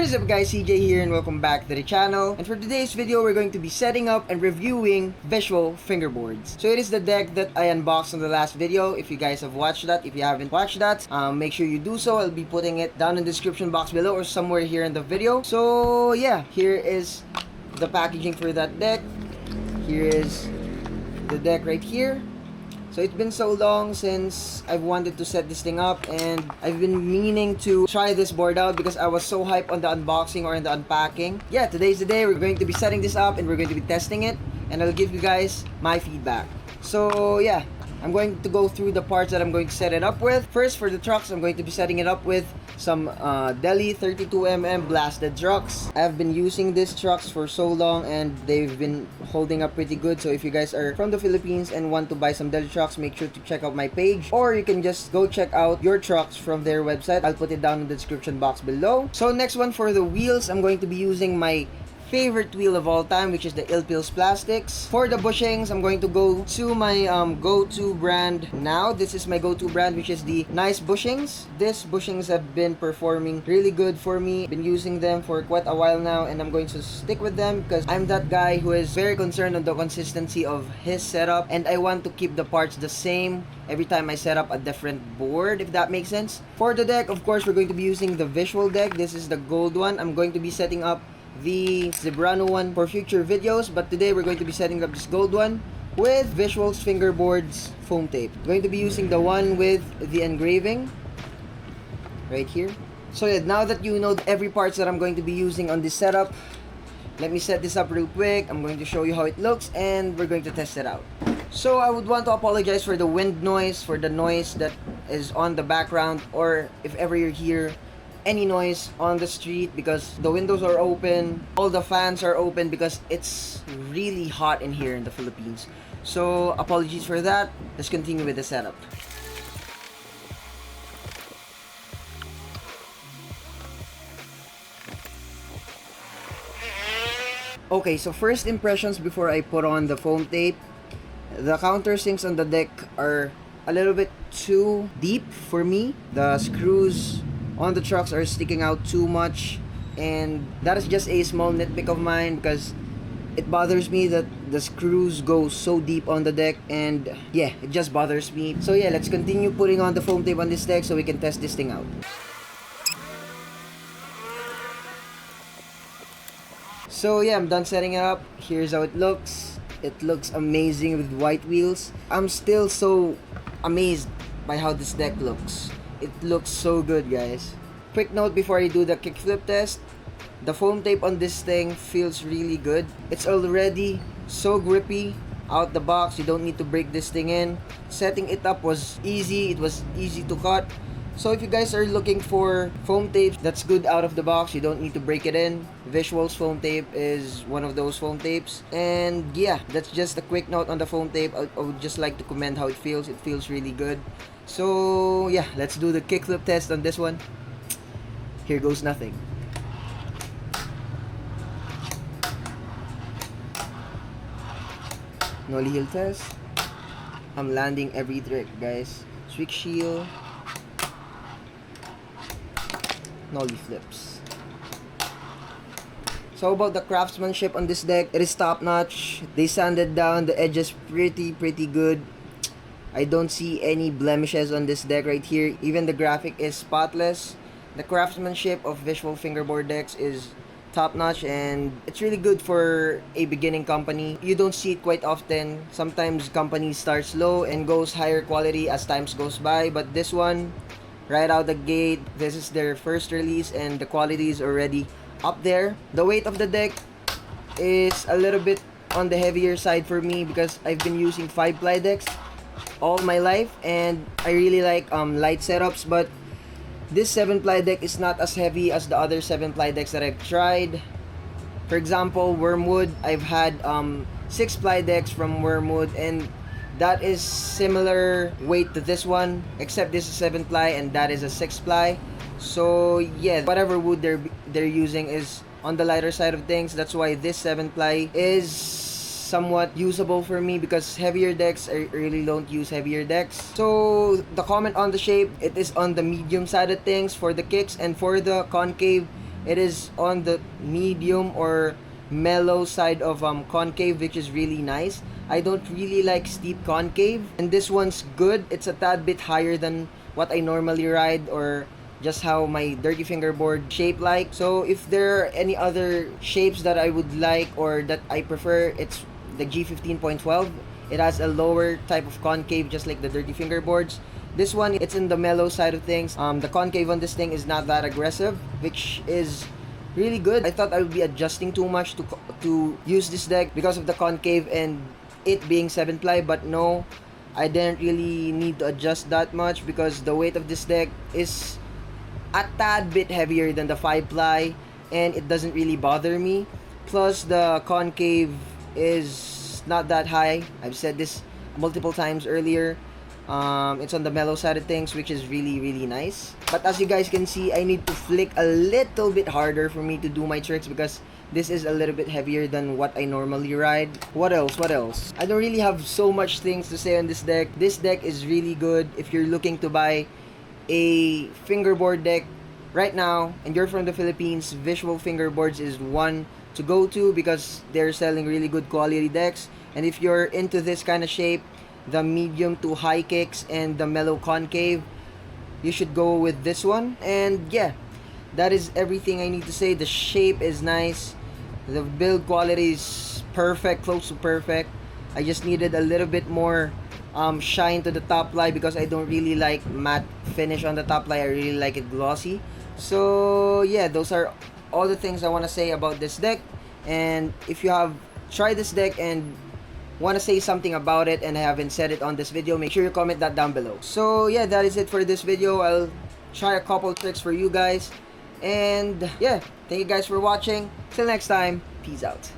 What is up guys, CJ here and welcome back to the channel. And for today's video, we're going to be setting up and reviewing visual fingerboards. So it is the deck that I unboxed in the last video. If you guys have watched that, if you haven't watched that, make sure you do so. I'll be putting it down in the description box below or somewhere here in the video. So yeah, here is the packaging for that deck. Here is the deck right here. So it's been so long since I've wanted to set this thing up, and I've been meaning to try this board out because I was so hyped on the unboxing or in the unpacking. Yeah, today's the day. We're going to be setting this up and we're going to be testing it, and I'll give you guys my feedback. So yeah, I'm going to go through the parts that I'm going to set it up with. First, for the trucks, I'm going to be setting it up with some Deli 32mm blasted trucks. I've been using these trucks for so long and they've been holding up pretty good. So if you guys are from the Philippines and want to buy some Deli trucks, make sure to check out my page, or you can just go check out your trucks from their website. I'll put it down in the description box below. So next one, for the wheels, I'm going to be using my favorite wheel of all time, which is the Ilpills Plastics. For the bushings, I'm going to go to my go-to brand now. This is my go-to brand, which is the Nice Bushings. These bushings have been performing really good for me. Been using them for quite a while now, and I'm going to stick with them because I'm that guy who is very concerned on the consistency of his setup, and I want to keep the parts the same every time I set up a different board, if that makes sense. For the deck, of course, we're going to be using the visual deck. This is the gold one. I'm going to be setting up the Zebrano one for future videos, but today we're going to be setting up this gold one with Visuals Fingerboards foam tape. I'm going to be using the one with the engraving right here. So yeah, now that you know every parts that I'm going to be using on this setup, let me set this up real quick. I'm going to show you how it looks and we're going to test it out. So I would want to apologize for the wind noise, for the noise that is on the background, or if ever you're here any noise on the street, because the windows are open, all the fans are open because it's really hot in here in the Philippines. So apologies for that. Let's continue with the setup. Okay, so first impressions before I put on the foam tape. The countersinks on the deck are a little bit too deep for me. The screws on the trucks are sticking out too much, and that is just a small nitpick of mine because it bothers me that the screws go so deep on the deck, and yeah, it just bothers me. So yeah, let's continue putting on the foam tape on this deck so we can test this thing out. So yeah, I'm done setting it up. Here's how it looks. It looks amazing with white wheels. I'm still so amazed by how this deck looks. It looks so good, guys. Quick note before I do the kickflip test. The foam tape on this thing feels really good. It's already so grippy out the box. You don't need to break this thing in. Setting it up was easy. It was easy to cut. So if you guys are looking for foam tapes that's good out of the box, you don't need to break it in. Visuals foam tape is one of those foam tapes. And yeah, that's just a quick note on the foam tape. I would just like to comment how it feels. It feels really good. So yeah, let's do the kickflip test on this one. Here goes nothing. Nollie heel test. I'm landing every trick, guys. Switch heel. Nollie flips. So about the craftsmanship on this deck, it is top notch. They sanded down the edges pretty good. I don't see any blemishes on this deck right here. Even the graphic is spotless. The craftsmanship of visual fingerboard decks is top notch, and it's really good for a beginning company. You don't see it quite often. Sometimes companies start slow and goes higher quality as times goes by, but this one, right out the gate, this is their first release and the quality is already up there. The weight of the deck is a little bit on the heavier side for me because I've been using 5-ply decks all my life and I really like light setups, but this 7-ply deck is not as heavy as the other 7-ply decks that I've tried. For example, Wormwood, I've had 6-ply decks from Wormwood, and that is similar weight to this one, except this is 7-ply and that is a 6-ply. So yeah, whatever wood they're using is on the lighter side of things. That's why this 7-ply is somewhat usable for me, because heavier decks, I really don't use heavier decks. So the comment on the shape, it is on the medium side of things for the kicks, and for the concave, it is on the medium or mellow side of concave, which is really nice. I don't really like steep concave, and this one's good. It's a tad bit higher than what I normally ride, or just how my dirty fingerboard shape like. So if there are any other shapes that I would like or that I prefer, it's the G15.12. It has a lower type of concave, just like the dirty fingerboards. This one, it's in the mellow side of things. The concave on this thing is not that aggressive, which is really good. I thought I would be adjusting too much to use this deck because of the concave and it being 7-ply, but no, I didn't really need to adjust that much because the weight of this deck is a tad bit heavier than the 5-ply, and it doesn't really bother me. Plus, the concave is not that high. I've said this multiple times earlier. It's on the mellow side of things, which is really nice. But as you guys can see, I need to flick a little bit harder for me to do my tricks because this is a little bit heavier than what I normally ride. What else? I don't really have so much things to say on this deck. This deck is really good if you're looking to buy a fingerboard deck right now and you're from the Philippines. Visual Fingerboards is one to go to because they're selling really good quality decks. And if you're into this kind of shape, the medium to high kicks and the mellow concave, you should go with this one. And yeah, that is everything I need to say. The shape is nice, the build quality is perfect, close to perfect. I just needed a little bit more shine to the top line because I don't really like matte finish on the top line. I really like it glossy. So yeah, those are all the things I want to say about this deck. And if you have tried this deck and want to say something about it and I haven't said it on this video, make sure you comment that down below. So yeah, that is it for this video. I'll try a couple tricks for you guys. And yeah, thank you guys for watching. Till next time, peace out.